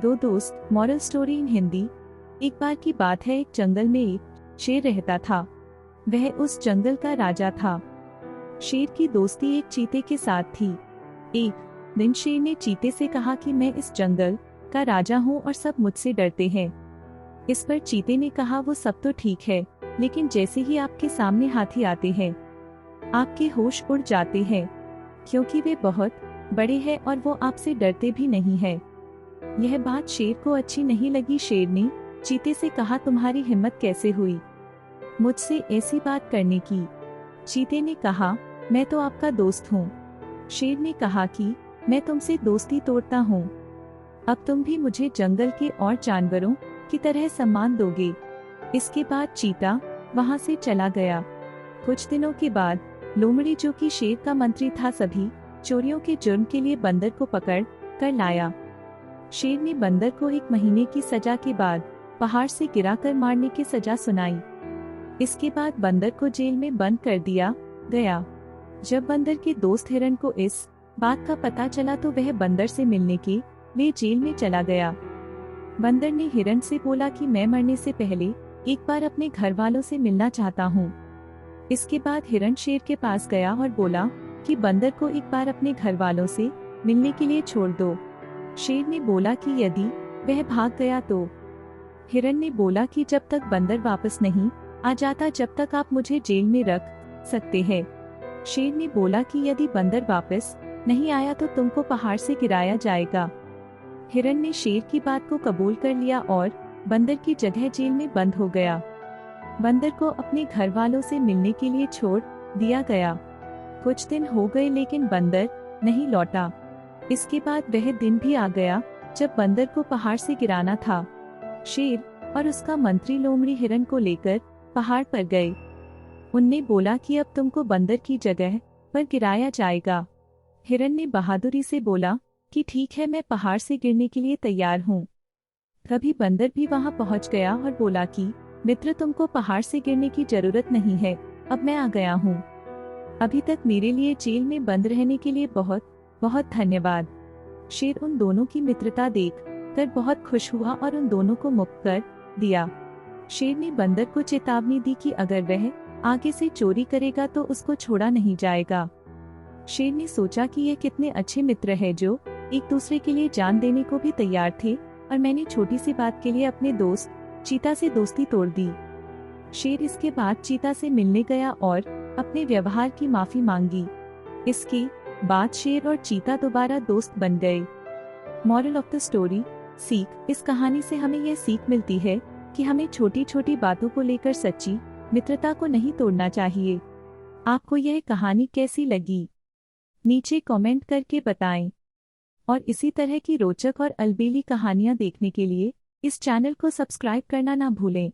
दो दोस्त। Moral story in Hindi. एक बार की बात है, एक जंगल में एक शेर रहता था। वह उस जंगल का राजा था। शेर की दोस्ती एक चीते के साथ थी। एक दिन शेर ने चीते से कहा कि मैं इस जंगल का राजा हूँ और सब मुझसे डरते हैं। इस पर चीते ने कहा, वो सब तो ठीक है, लेकिन जैसे ही आपके सामने हाथी आते हैं आपके होश उड़ जाते हैं, क्योंकि वे बहुत बड़े हैं और वो आपसे डरते भी नहीं है। यह बात शेर को अच्छी नहीं लगी। शेर ने चीते से कहा, तुम्हारी हिम्मत कैसे हुई मुझसे ऐसी बात करने की? चीते ने कहा, मैं तो आपका दोस्त हूँ। शेर ने कहा कि मैं तुमसे दोस्ती तोड़ता हूँ, अब तुम भी मुझे जंगल के और जानवरों की तरह सम्मान दोगे। इसके बाद चीता वहाँ से चला गया। कुछ दिनों के बाद लोमड़ी, जो कि शेर का मंत्री था, सभी चोरियों के जुर्म के लिए बंदर को पकड़ कर लाया। शेर ने बंदर को 1 महीने की सजा के बाद पहाड़ से गिराकर मारने की सजा सुनाई। इसके बाद बंदर को जेल में बंद कर दिया गया। जब बंदर के दोस्त हिरण को इस बात का पता चला तो वह बंदर से मिलने के लिए जेल में चला गया। बंदर ने हिरण से बोला कि मैं मरने से पहले एक बार अपने घर वालों से मिलना चाहता हूँ। इसके बाद हिरण शेर के पास गया और बोला कि बंदर को एक बार अपने घर वालों से मिलने के लिए छोड़ दो। शेर ने बोला कि यदि वह भाग गया तो? हिरण ने बोला कि जब तक बंदर वापस नहीं आ जाता जब तक आप मुझे जेल में रख सकते हैं। शेर ने बोला कि यदि बंदर वापस नहीं आया तो तुमको पहाड़ से गिराया जाएगा। हिरण ने शेर की बात को कबूल कर लिया और बंदर की जगह जेल में बंद हो गया। बंदर को अपने घर वालों से मिलने के लिए छोड़ दिया गया। कुछ दिन हो गए लेकिन बंदर नहीं लौटा। इसके बाद वह दिन भी आ गया जब बंदर को पहाड़ से गिराना था। शेर और उसका मंत्री लोमड़ी हिरण को लेकर पहाड़ पर गए। उनने बोला कि अब तुमको बंदर की जगह पर गिराया जाएगा। हिरण ने बहादुरी से बोला कि ठीक है, मैं पहाड़ से गिरने के लिए तैयार हूँ। तभी बंदर भी वहां पहुंच गया और बोला कि मित्र, तुमको पहाड़ से गिरने की जरूरत नहीं है, अब मैं आ गया हूँ। अभी तक मेरे लिए जेल में बंद रहने के लिए बहुत बहुत धन्यवाद। शेर उन दोनों की मित्रता देख कर बहुत खुश हुआ और उन दोनों को मुक्त कर दिया। शेर ने बंदर को चेतावनी दी कि अगर वह आगे से चोरी करेगा तो उसको छोड़ा नहीं जाएगा। शेर ने सोचा कि ये कितने अच्छे मित्र हैं जो एक दूसरे के लिए जान देने को भी तैयार थे, और मैंने छोटी सी बात के लिए अपने दोस्त चीता से दोस्ती तोड़ दी। शेर इसके बाद चीता से मिलने गया और अपने व्यवहार की माफी मांगी। इसके बाद शेर और चीता दोबारा दोस्त बन गए। Moral of the story. सीख। इस कहानी से हमें यह सीख मिलती है कि हमें छोटी छोटी बातों को लेकर सच्ची मित्रता को नहीं तोड़ना चाहिए। आपको यह कहानी कैसी लगी नीचे कमेंट करके बताएं, और इसी तरह की रोचक और अलबेली कहानियां देखने के लिए इस चैनल को सब्सक्राइब करना ना भूलें।